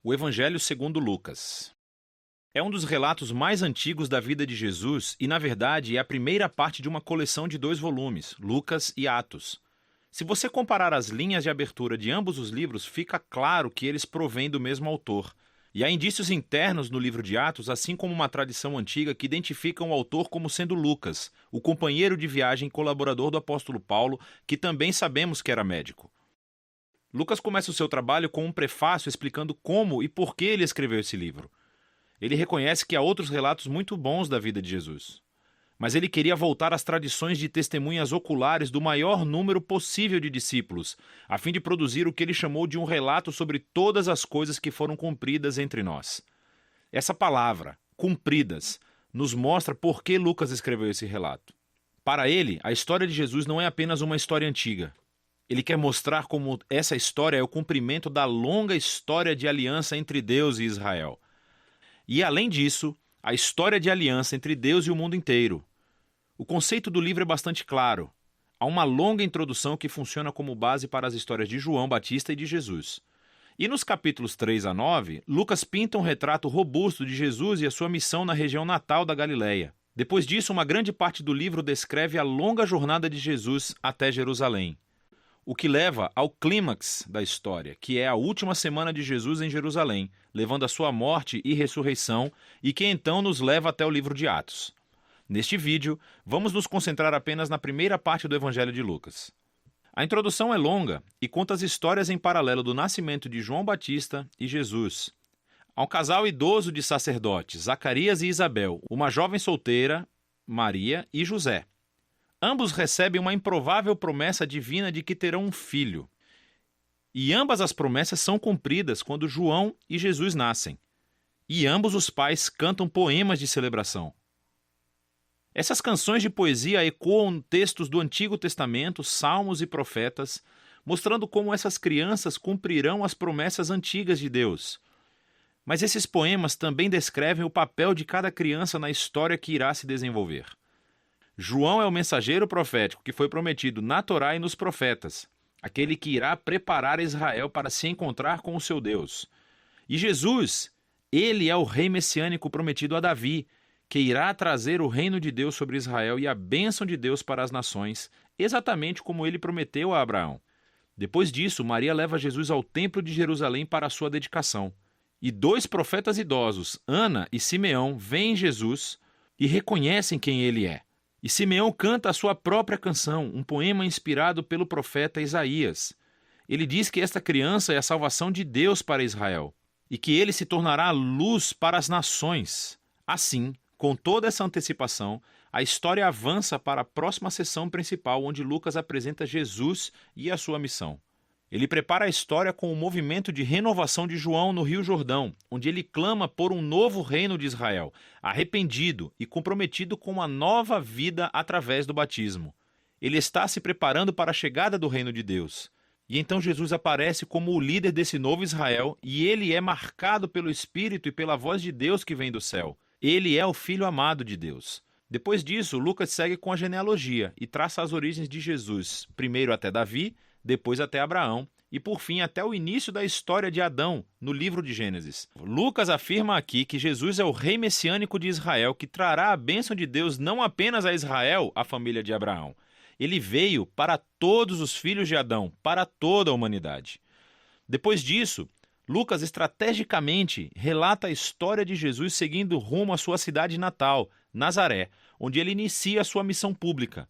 O Evangelho segundo Lucas. É um dos relatos mais antigos da vida de Jesus e, na verdade, é a primeira parte de uma coleção de 2 volumes, Lucas e Atos. Se você comparar as linhas de abertura de ambos os livros, fica claro que eles provêm do mesmo autor. E há indícios internos no livro de Atos, assim como uma tradição antiga que identificam o autor como sendo Lucas, o companheiro de viagem e colaborador do apóstolo Paulo, que também sabemos que era médico. Lucas começa o seu trabalho com um prefácio explicando como e por que ele escreveu esse livro. Ele reconhece que há outros relatos muito bons da vida de Jesus. Mas ele queria voltar às tradições de testemunhas oculares do maior número possível de discípulos, a fim de produzir o que ele chamou de um relato sobre todas as coisas que foram cumpridas entre nós. Essa palavra, cumpridas, nos mostra por que Lucas escreveu esse relato. Para ele, a história de Jesus não é apenas uma história antiga. Ele quer mostrar como essa história é o cumprimento da longa história de aliança entre Deus e Israel. E, além disso, a história de aliança entre Deus e o mundo inteiro. O conceito do livro é bastante claro. Há uma longa introdução que funciona como base para as histórias de João Batista e de Jesus. E nos capítulos 3 a 9, Lucas pinta um retrato robusto de Jesus e a sua missão na região natal da Galileia. Depois disso, uma grande parte do livro descreve a longa jornada de Jesus até Jerusalém. O que leva ao clímax da história, que é a última semana de Jesus em Jerusalém, levando a sua morte e ressurreição, e que então nos leva até o livro de Atos. Neste vídeo, vamos nos concentrar apenas na primeira parte do Evangelho de Lucas. A introdução é longa e conta as histórias em paralelo do nascimento de João Batista e Jesus. Há um casal idoso de sacerdotes, Zacarias e Isabel, uma jovem solteira, Maria e José. Ambos recebem uma improvável promessa divina de que terão um filho. E ambas as promessas são cumpridas quando João e Jesus nascem. E ambos os pais cantam poemas de celebração. Essas canções de poesia ecoam textos do Antigo Testamento, salmos e profetas, mostrando como essas crianças cumprirão as promessas antigas de Deus. Mas esses poemas também descrevem o papel de cada criança na história que irá se desenvolver. João é o mensageiro profético que foi prometido na Torá e nos profetas, aquele que irá preparar Israel para se encontrar com o seu Deus. E Jesus, ele é o rei messiânico prometido a Davi, que irá trazer o reino de Deus sobre Israel e a bênção de Deus para as nações, exatamente como ele prometeu a Abraão. Depois disso, Maria leva Jesus ao templo de Jerusalém para a sua dedicação. E 2 profetas idosos, Ana e Simeão, veem Jesus e reconhecem quem ele é. E Simeão canta a sua própria canção, um poema inspirado pelo profeta Isaías. Ele diz que esta criança é a salvação de Deus para Israel e que ele se tornará luz para as nações. Assim, com toda essa antecipação, a história avança para a próxima sessão principal, onde Lucas apresenta Jesus e a sua missão. Ele prepara a história com o movimento de renovação de João no Rio Jordão, onde ele clama por um novo reino de Israel, arrependido e comprometido com uma nova vida através do batismo. Ele está se preparando para a chegada do reino de Deus. E então Jesus aparece como o líder desse novo Israel, e ele é marcado pelo Espírito e pela voz de Deus que vem do céu. Ele é o Filho amado de Deus. Depois disso, Lucas segue com a genealogia e traça as origens de Jesus, primeiro até Davi, depois até Abraão, e por fim até o início da história de Adão, no livro de Gênesis. Lucas afirma aqui que Jesus é o rei messiânico de Israel, que trará a bênção de Deus não apenas a Israel, a família de Abraão. Ele veio para todos os filhos de Adão, para toda a humanidade. Depois disso, Lucas estrategicamente relata a história de Jesus seguindo rumo à sua cidade natal, Nazaré, onde ele inicia a sua missão pública.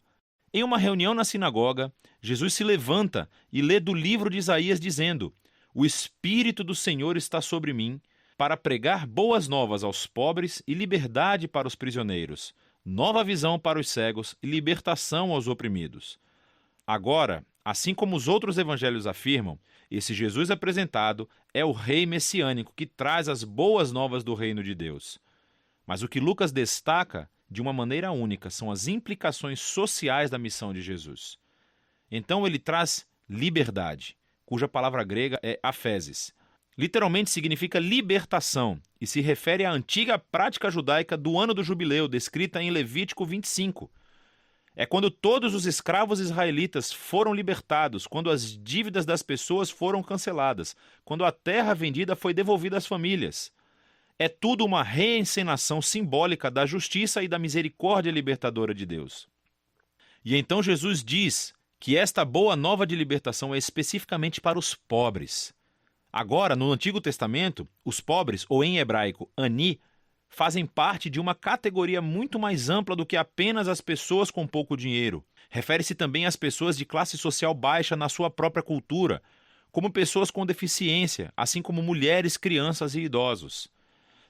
Em uma reunião na sinagoga, Jesus se levanta e lê do livro de Isaías dizendo: "O Espírito do Senhor está sobre mim, para pregar boas novas aos pobres e liberdade para os prisioneiros, nova visão para os cegos e libertação aos oprimidos." Agora, assim como os outros evangelhos afirmam, esse Jesus apresentado é o rei messiânico que traz as boas novas do reino de Deus. Mas o que Lucas destaca de uma maneira única são as implicações sociais da missão de Jesus. Então ele traz liberdade, cuja palavra grega é aphesis. Literalmente significa libertação e se refere à antiga prática judaica do ano do jubileu, descrita em Levítico 25. É quando todos os escravos israelitas foram libertados, quando as dívidas das pessoas foram canceladas, quando a terra vendida foi devolvida às famílias. É tudo uma reencenação simbólica da justiça e da misericórdia libertadora de Deus. E então Jesus diz que esta boa nova de libertação é especificamente para os pobres. Agora, no Antigo Testamento, os pobres, ou em hebraico, ani, fazem parte de uma categoria muito mais ampla do que apenas as pessoas com pouco dinheiro. Refere-se também às pessoas de classe social baixa na sua própria cultura, como pessoas com deficiência, assim como mulheres, crianças e idosos.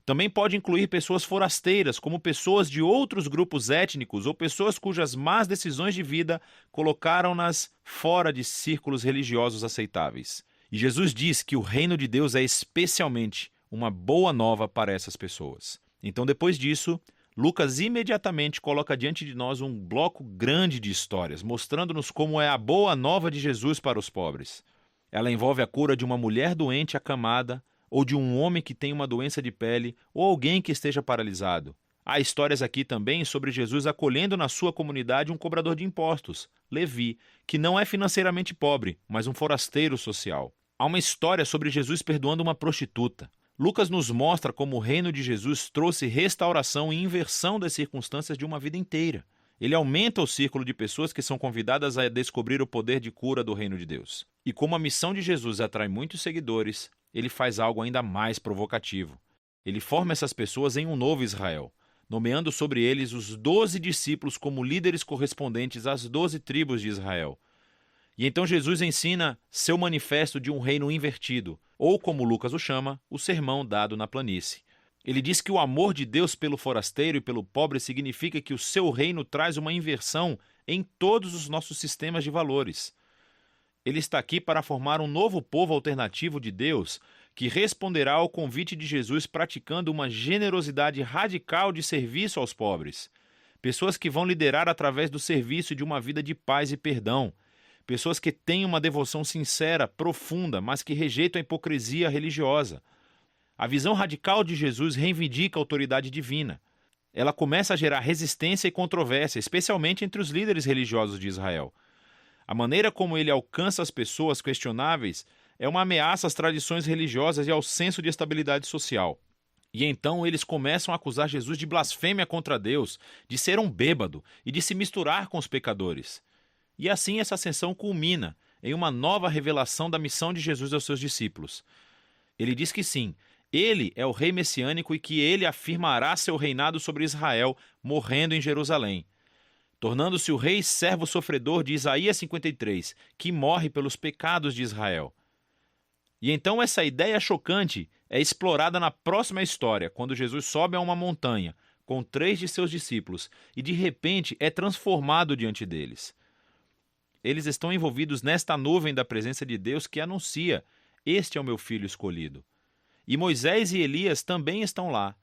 Também pode incluir pessoas forasteiras, como pessoas de outros grupos étnicos ou pessoas cujas más decisões de vida colocaram-nas fora de círculos religiosos aceitáveis. E Jesus diz que o reino de Deus é especialmente uma boa nova para essas pessoas. Então, depois disso, Lucas imediatamente coloca diante de nós um bloco grande de histórias, mostrando-nos como é a boa nova de Jesus para os pobres. Ela envolve a cura de uma mulher doente acamada, ou de um homem que tem uma doença de pele, ou alguém que esteja paralisado. Há histórias aqui também sobre Jesus acolhendo na sua comunidade um cobrador de impostos, Levi, que não é financeiramente pobre, mas um forasteiro social. Há uma história sobre Jesus perdoando uma prostituta. Lucas nos mostra como o reino de Jesus trouxe restauração e inversão das circunstâncias de uma vida inteira. Ele aumenta o círculo de pessoas que são convidadas a descobrir o poder de cura do reino de Deus. E como a missão de Jesus atrai muitos seguidores, ele faz algo ainda mais provocativo. Ele forma essas pessoas em um novo Israel, nomeando sobre eles os 12 discípulos como líderes correspondentes às 12 tribos de Israel. E então Jesus ensina seu manifesto de um reino invertido, ou como Lucas o chama, o sermão dado na planície. Ele diz que o amor de Deus pelo forasteiro e pelo pobre significa que o seu reino traz uma inversão em todos os nossos sistemas de valores. Ele está aqui para formar um novo povo alternativo de Deus que responderá ao convite de Jesus praticando uma generosidade radical de serviço aos pobres. Pessoas que vão liderar através do serviço de uma vida de paz e perdão. Pessoas que têm uma devoção sincera, profunda, mas que rejeitam a hipocrisia religiosa. A visão radical de Jesus reivindica a autoridade divina. Ela começa a gerar resistência e controvérsia, especialmente entre os líderes religiosos de Israel. A maneira como ele alcança as pessoas questionáveis é uma ameaça às tradições religiosas e ao senso de estabilidade social. E então eles começam a acusar Jesus de blasfêmia contra Deus, de ser um bêbado e de se misturar com os pecadores. E assim essa ascensão culmina em uma nova revelação da missão de Jesus aos seus discípulos. Ele diz que sim, ele é o rei messiânico e que ele afirmará seu reinado sobre Israel, morrendo em Jerusalém, tornando-se o rei servo sofredor de Isaías 53, que morre pelos pecados de Israel. E então essa ideia chocante é explorada na próxima história, quando Jesus sobe a uma montanha com 3 de seus discípulos e de repente é transformado diante deles. Eles estão envolvidos nesta nuvem da presença de Deus que anuncia: "Este é o meu filho escolhido". E Moisés e Elias também estão lá,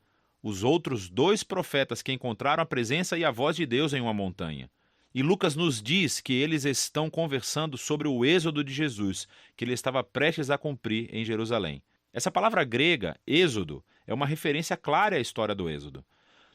os outros 2 profetas que encontraram a presença e a voz de Deus em uma montanha. E Lucas nos diz que eles estão conversando sobre o êxodo de Jesus, que ele estava prestes a cumprir em Jerusalém. Essa palavra grega, êxodo, é uma referência clara à história do êxodo.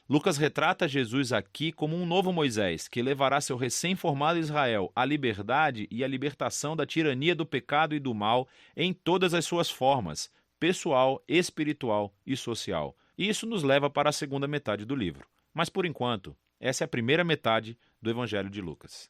Lucas retrata Jesus aqui como um novo Moisés, que levará seu recém-formado Israel à liberdade e à libertação da tirania do pecado e do mal em todas as suas formas, pessoal, espiritual e social. E isso nos leva para a segunda metade do livro. Mas, por enquanto, essa é a primeira metade do Evangelho de Lucas.